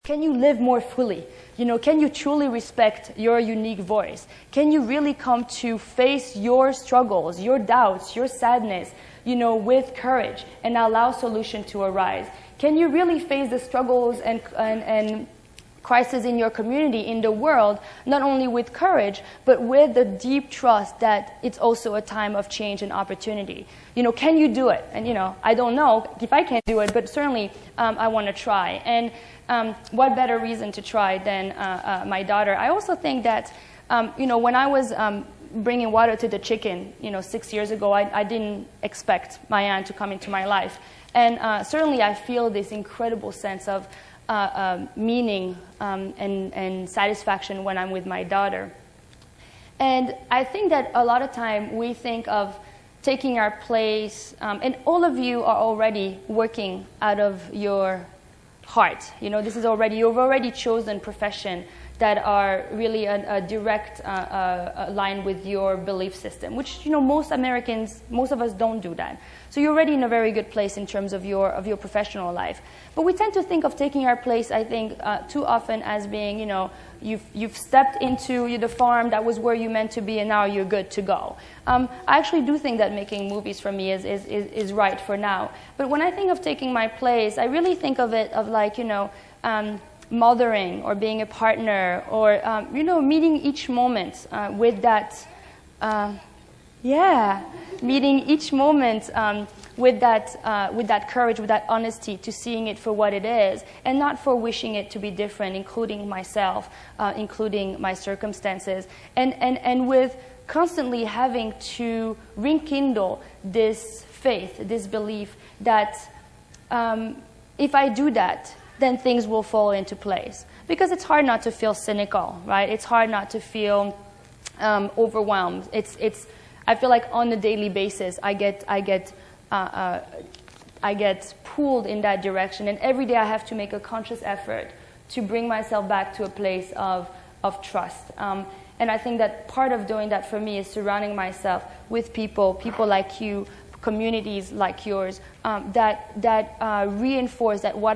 can you live more fully? Can you truly respect your unique voice? Can you really come to face your struggles, your doubts, your sadness, with courage and allow solution to arise? Can you really face the struggles and crisis in your community, in the world, not only with courage, but with the deep trust that it's also a time of change and opportunity? Can you do it? And, I don't know if I can do it, but certainly I want to try. And what better reason to try than my daughter? I also think that, when I was bringing water to the chicken, 6 years ago, I didn't expect my aunt to come into my life. And certainly I feel this incredible sense of meaning and satisfaction when I'm with my daughter. And I think that a lot of time we think of taking our place, and all of you are already working out of your heart. This is you've already chosen profession that are really a direct line with your belief system, which most of us don't do that. So you're already in a very good place in terms of your professional life. But we tend to think of taking our place, I think, too often as being, you've stepped into the farm, that was where you meant to be, and now you're good to go. I actually do think that making movies for me is right for now. But when I think of taking my place, I really think of it of mothering or being a partner or, meeting each moment with that, meeting each moment with that courage, with that honesty, to seeing it for what it is, and not for wishing it to be different, including myself, including my circumstances, and with constantly having to rekindle this faith, this belief that if I do that, then things will fall into place. Because it's hard not to feel cynical, right? It's hard not to feel overwhelmed. I feel like on a daily basis, I get pulled in that direction, and every day I have to make a conscious effort to bring myself back to a place of trust. And I think that part of doing that for me is surrounding myself with people like you, communities like yours, that reinforce that what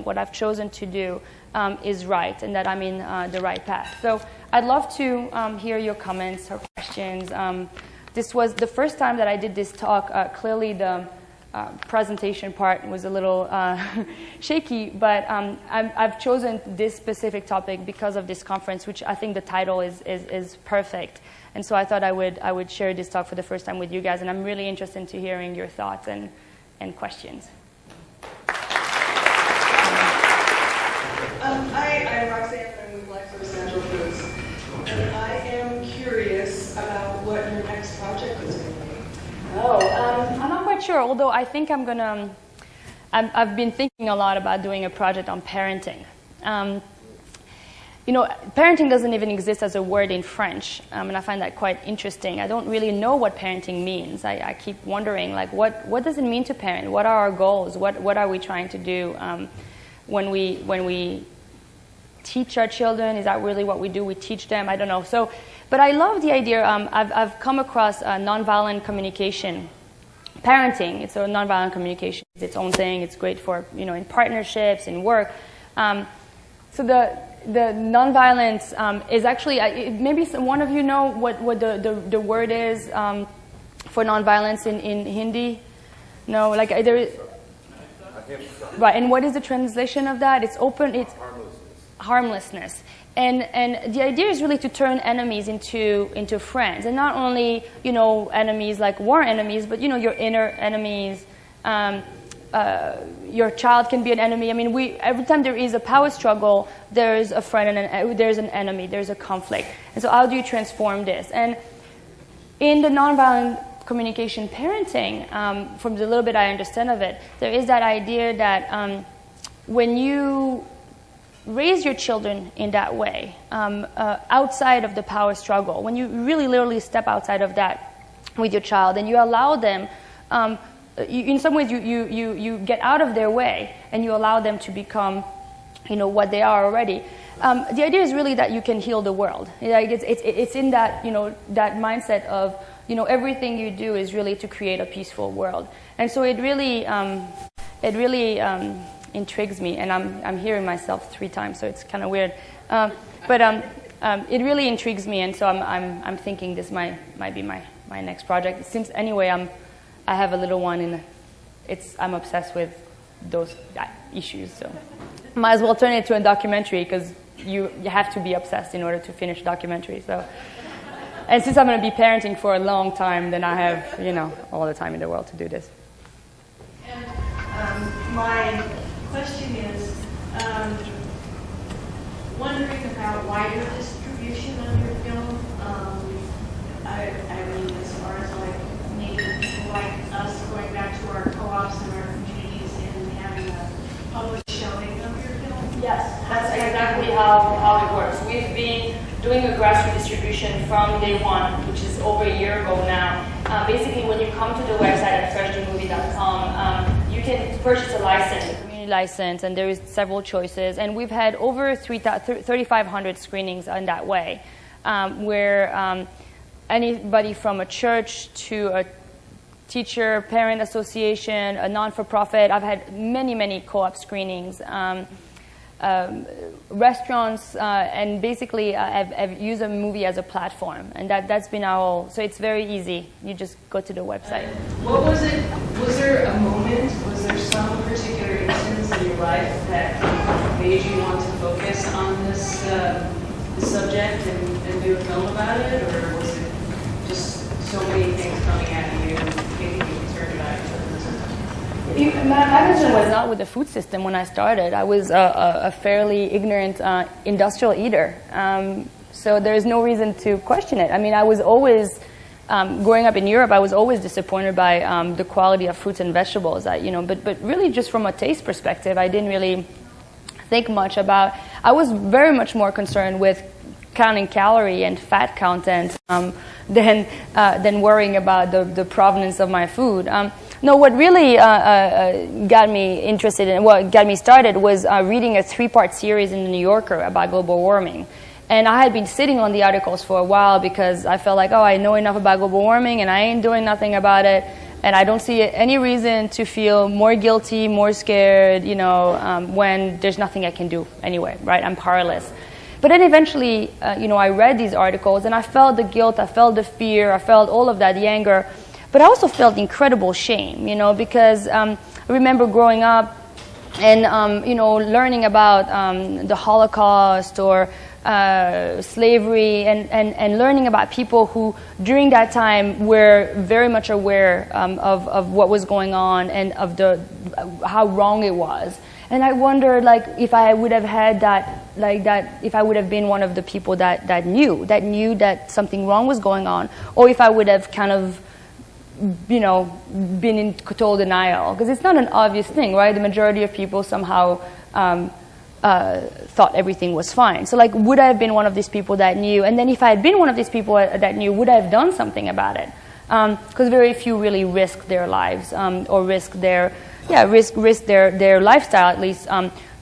what I've chosen to do is right, and that I'm in the right path. So I'd love to hear your comments or questions. This was the first time that I did this talk. Clearly the presentation part was a little shaky, but I've chosen this specific topic because of this conference, which I think the title is perfect. And so I thought I would share this talk for the first time with you guys, and I'm really interested in hearing your thoughts and questions. I'm Roxanne, I'm with Black Source Natural Foods, and I am curious about what your next project is going to be. I'm not quite sure, although I think I've been thinking a lot about doing a project on parenting. Parenting doesn't even exist as a word in French, and I find that quite interesting. I don't really know what parenting means. I keep wondering, what does it mean to parent? What are our goals? What are we trying to do when we teach our children? Is that really what we do? We teach them? I don't know. So, but I love the idea. I've come across nonviolent communication. Parenting, it's a nonviolent communication. It's its own thing. It's great for, in partnerships, in work. So the nonviolence is actually, maybe one of you know what the word is for nonviolence in Hindi? No, there is. Right, and what is the translation of that? It's open, it's harmlessness. And the idea is really to turn enemies into friends, and not only enemies like war enemies, but your inner enemies. Your child can be an enemy. I mean, every time there is a power struggle, there's a friend and there's an enemy, there's a conflict. And so how do you transform this? And in the nonviolent communication parenting, from the little bit I understand of it, there is that idea that when you raise your children in that way, outside of the power struggle, when you really literally step outside of that with your child and you allow them, in some ways you get out of their way and you allow them to become what they are already. The idea is really that you can heal the world. It's in that that mindset of everything you do is really to create a peaceful world. And so it really intrigues me, and I'm hearing myself 3 times, so it's kind of weird. It really intrigues me, and so I'm thinking this might be my next project. Since anyway I have a little one, and I'm obsessed with those issues, so might as well turn it into a documentary, because you have to be obsessed in order to finish a documentary. So, and since I'm going to be parenting for a long time, then I have all the time in the world to do this. And my question is, wondering about wider distribution of your film. I mean, as far as like maybe people like us going back to our co-ops and our communities and having a public showing of your film. Yes, that's exactly how it works. We've been doing a grassroots distribution from day one, which is over a year ago now. Basically, when you come to the website at freshdemovie.com, you can purchase a license, a community license, and there is several choices. And we've had over 3,500 screenings in that way, where anybody from a church to a teacher, parent association, a non-for-profit. I've had many co-op screenings. Restaurants, and basically I've used a movie as a platform, and that's been our. So it's very easy. You just go to the website. What was it? Was there a moment? Was there some particular instance in your life that made you want to focus on this subject and do a film about it, or was it just so many things coming at you, making you concerned about it? My concern was not with the food system when I started. I was a fairly ignorant industrial eater. So there's no reason to question it. I mean, I was always, growing up in Europe, I was always disappointed by the quality of fruits and vegetables. But really just from a taste perspective, I didn't really think much about. I was very much more concerned with counting calorie and fat content than worrying about the provenance of my food. No, what really got me interested in, what got me started was reading a 3-part series in The New Yorker about global warming. And I had been sitting on the articles for a while because I felt like, I know enough about global warming and I ain't doing nothing about it. And I don't see any reason to feel more guilty, more scared, when there's nothing I can do anyway, right? I'm powerless. But then eventually, I read these articles and I felt the guilt, I felt the fear, I felt all of that, the anger. But I also felt incredible shame, because I remember growing up and, learning about the Holocaust or slavery and learning about people who, during that time, were very much aware of what was going on and of how wrong it was. And I wondered, if I would have had if I would have been one of the people that knew that something wrong was going on, or if I would have kind of been in total denial, because it's not an obvious thing, right? The majority of people somehow thought everything was fine. So, would I have been one of these people that knew? And then if I had been one of these people that knew, would I have done something about it? Because very few really risk their lives or risk their lifestyle, at least,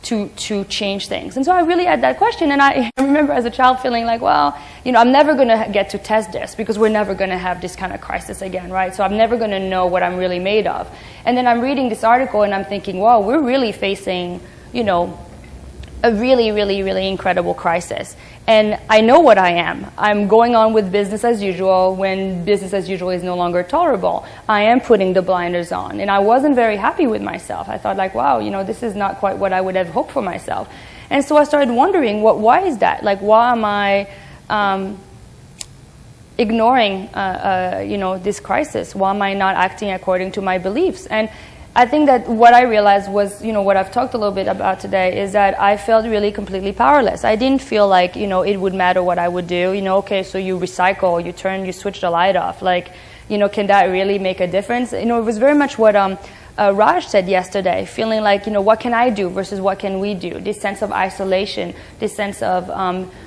to change things. And so I really had that question, and I remember as a child feeling like, I'm never going to get to test this because we're never going to have this kind of crisis again, right? So I'm never going to know what I'm really made of. And then I'm reading this article and I'm thinking, we're really facing, a really, really, really incredible crisis. And I know what I am. I'm going on with business as usual when business as usual is no longer tolerable. I am putting the blinders on. And I wasn't very happy with myself. I thought this is not quite what I would have hoped for myself. And so I started wondering, why is that? Why am I ignoring, this crisis? Why am I not acting according to my beliefs? And I think that what I realized was, what I've talked a little bit about today is that I felt really completely powerless. I didn't feel like, it would matter what I would do. Okay, so you recycle, you switch the light off. Can that really make a difference? It was very much what Raj said yesterday, feeling like, what can I do versus what can we do? This sense of isolation, this sense of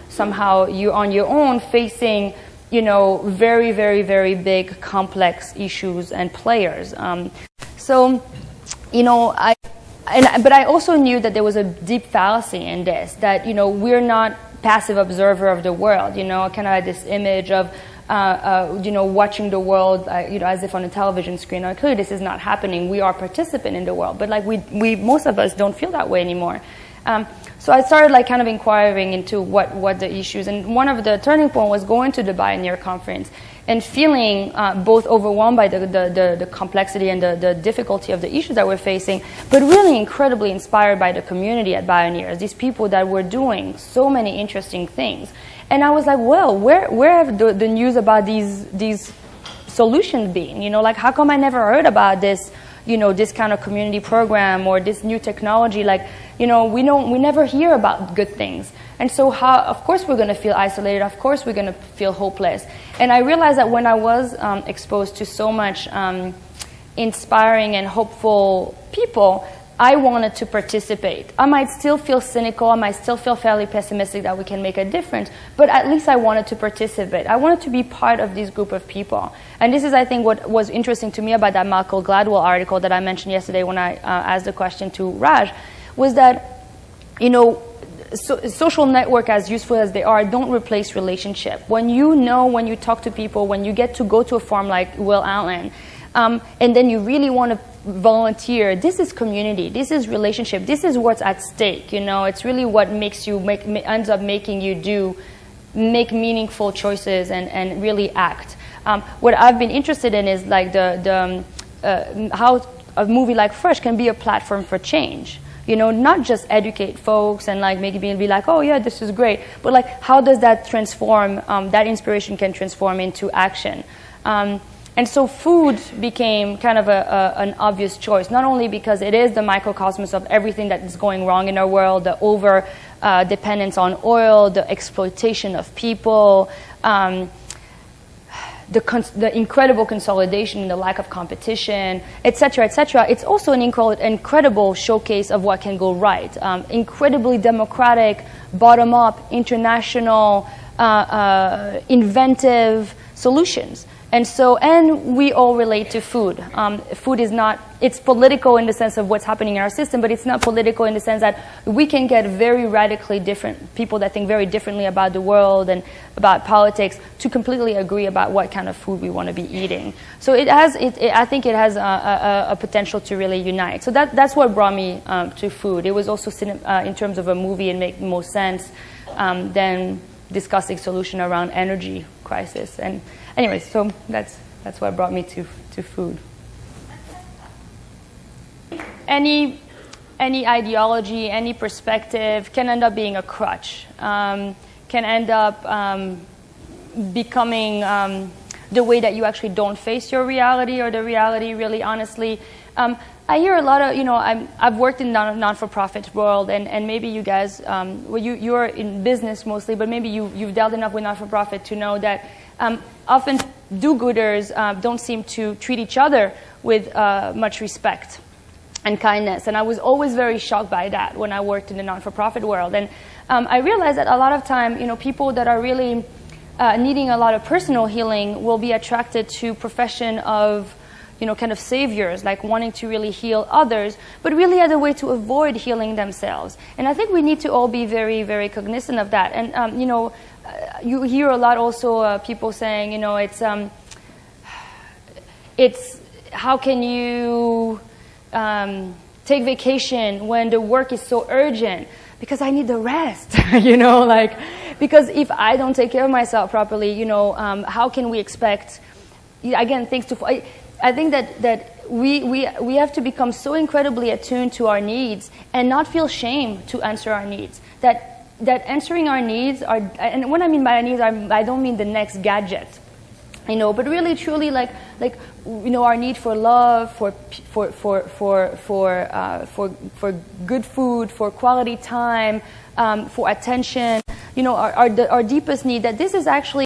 somehow you're on your own facing, very, very, very big, complex issues and players. But I also knew that there was a deep fallacy in this, that, we're not passive observer of the world, kind of this image of watching the world, as if on a television screen. Like, clearly this is not happening. We are participant in the world, but like we most of us don't feel that way anymore. So I started like kind of inquiring into what the issues, and one of the turning point was going to the Pioneer conference and feeling both overwhelmed by the complexity and the difficulty of the issues that we're facing, but really incredibly inspired by the community at Pioneers, these people that were doing so many interesting things. And I was like, well, where have the news about these solutions been? Like, how come I never heard about this, this kind of community program or this new technology? Like, we never hear about good things. And so of course we're going to feel isolated. Of course we're going to feel hopeless. And I realized that when I was exposed to so much inspiring and hopeful people, I wanted to participate. I might still feel cynical. I might still feel fairly pessimistic that we can make a difference. But at least I wanted to participate. I wanted to be part of this group of people. And this is, I think, what was interesting to me about that Malcolm Gladwell article that I mentioned yesterday when I asked the question to Raj, was that, social network, as useful as they are, don't replace relationship. When you talk to people, when you get to go to a farm like Will Allen, and then you really want to volunteer, this is community, this is relationship, this is what's at stake. It's really what makes you ends up making you make meaningful choices and really act. What I've been interested in is like how a movie like Fresh can be a platform for change. Not just educate folks and like maybe be like, oh yeah, this is great, but like how does that transform, that inspiration can transform into action. And so food became kind of an obvious choice, not only because it is the microcosmos of everything that is going wrong in our world, the over dependence on oil, the exploitation of people, the incredible consolidation, the lack of competition, et cetera, et cetera. It's also an incredible showcase of what can go right. Incredibly democratic, bottom-up, international, inventive solutions. And we all relate to food. Food is not, it's political in the sense of what's happening in our system, but it's not political in the sense that we can get very radically different people that think very differently about the world and about politics to completely agree about what kind of food we want to be eating. So I think it has a potential to really unite. So that's what brought me to food. It was also in terms of a movie, it made most sense than discussing solution around energy crisis. And anyway, so that's what brought me to food. Any ideology, any perspective can end up being a crutch, can end up becoming the way that you actually don't face your reality or the reality really honestly. I hear a lot of, I've worked in non-for-profit world, and maybe you guys, you're in business mostly, but maybe you've dealt enough with not-for-profit to know that often do-gooders don't seem to treat each other with much respect and kindness. And I was always very shocked by that when I worked in the non-for-profit world. And I realized that a lot of time, people that are really needing a lot of personal healing will be attracted to profession of kind of saviors, like wanting to really heal others, but really as a way to avoid healing themselves. And I think we need to all be very, very cognizant of that. And, you hear a lot also people saying, it's how can you take vacation when the work is so urgent? Because I need the rest, because if I don't take care of myself properly, how can we expect, again, things to... I think that we have to become so incredibly attuned to our needs and not feel shame to answer our needs. That answering our needs are, and what I mean by our needs, I don't mean the next gadget, but really truly like our need for love, for good food, for quality time, for attention. Our deepest need. That this is actually